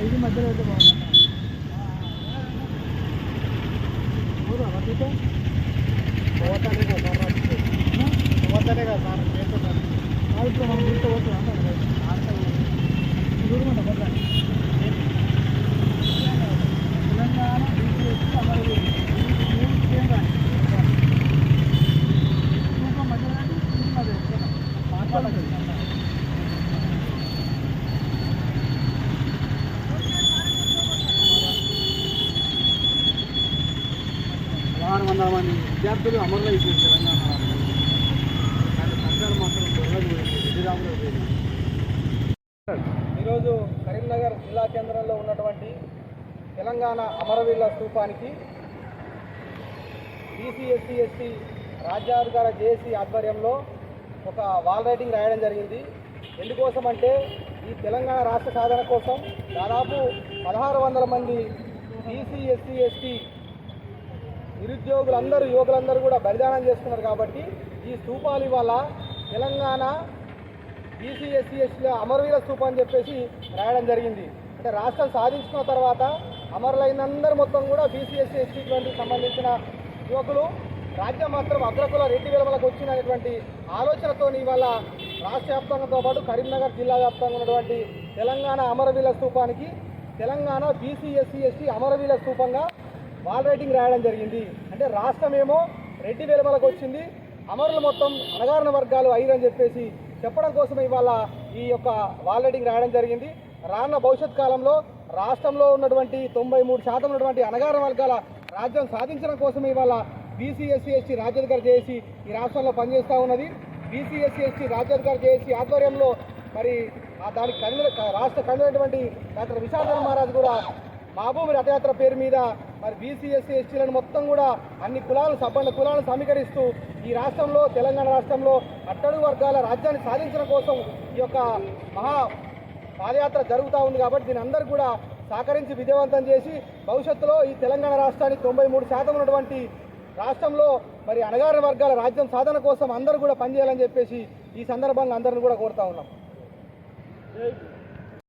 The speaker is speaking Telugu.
ఇది మధ్యలో అయితే బాగుంది పోతానే కదా సార్ ఇప్పుడు మనం గుర్తు పోతున్నాం చూడమంట తెలంగాణ మాట్లాడాలి 600 మంది విద్యార్థులు అమరులు అయిపోయింది తెలంగాణ కానీ సంఘాలు మాత్రం ఈరోజు కరీంనగర్ జిల్లా కేంద్రంలో ఉన్నటువంటి తెలంగాణ అమరవీరుల స్తూపానికి బీసీ ఎస్సీ ఎస్టీ రాజ్యాధికార జేఏసీ ఆధ్వర్యంలో ఒక వాల్ రైటింగ్ రాయడం జరిగింది. ఎందుకోసం అంటే ఈ తెలంగాణ రాష్ట్ర సాధన కోసం దాదాపు 1600 మంది బీసీ ఎస్సీ ఎస్టీ నిరుద్యోగులందరూ యువకులందరూ కూడా బలిదానం చేస్తున్నారు. కాబట్టి ఈ స్తూపాలు ఇవాళ తెలంగాణ బీసీ ఎస్సీ ఎస్టీల అమరవీర స్తూపం అని చెప్పేసి రాయడం జరిగింది. అంటే రాష్ట్రం సాధించుకున్న తర్వాత అమరులైనందరూ మొత్తం కూడా బీసీ ఎస్సీ ఎస్టీకి సంబంధించిన యువకులు రాజ్యం మాత్రం అగ్రకుల రెడ్డి వెలువలకు వచ్చినటువంటి ఆలోచనతో ఇవాళ రాష్ట్ర వ్యాప్తంగాతో పాటు కరీంనగర్ జిల్లా వ్యాప్తంగా ఉన్నటువంటి తెలంగాణ అమరవీరుల స్తూపానికి తెలంగాణ బీసీ ఎస్సీ ఎస్టీ అమరవీరుల స్తూపంగా వాల్ రైటింగ్ రాయడం జరిగింది. అంటే రాష్ట్రమేమో రెడ్డి వెలువలకు వచ్చింది, అమరులు మొత్తం అణగారిన వర్గాలు అయ్యారని చెప్పేసి చెప్పడం కోసం ఇవాళ ఈ యొక్క వాల్ రైటింగ్ రాయడం జరిగింది. రానున్న భవిష్యత్ కాలంలో రాష్ట్రంలో ఉన్నటువంటి 93% ఉన్నటువంటి అణగారిన వర్గాల రాజ్యం సాధించడం కోసం ఇవాళ బీసీ ఎస్సీ ఎస్టీ రాజ్యాధికార జేఏసీ ఈ రాష్ట్రంలో పనిచేస్తూ ఉన్నది. బీసీ ఎస్సీ ఎస్టీ రాజ్యాధికార జేఏసీ ఆధ్వర్యంలో మరి దానికి రాష్ట్ర కన్వీనటువంటి డాక్టర్ విశాఖ మహారాజ్ కూడా మహబూబ్ రథయాత్ర పేరు మీద మరి బీసీ ఎస్సీ ఎస్టీలను మొత్తం కూడా అన్ని సబ్బండ కులాలను సమీకరిస్తూ ఈ రాష్ట్రంలో తెలంగాణ రాష్ట్రంలో అట్టడుగు వర్గాల రాజ్యాన్ని సాధించడం కోసం ఈ యొక్క మహా పాదయాత్ర జరుగుతూ ఉంది. కాబట్టి దీని అందరూ కూడా సహకరించి విజయవంతం చేసి భవిష్యత్తులో ఈ తెలంగాణ రాష్ట్రానికి 93% ఉన్నటువంటి రాష్ట్రంలో మరి అణగారిన వర్గాల రాజ్యం సాధన కోసం అందరూ కూడా పనిచేయాలని చెప్పేసి ఈ సందర్భంగా అందరిని కూడా కోరుతా ఉన్నాం.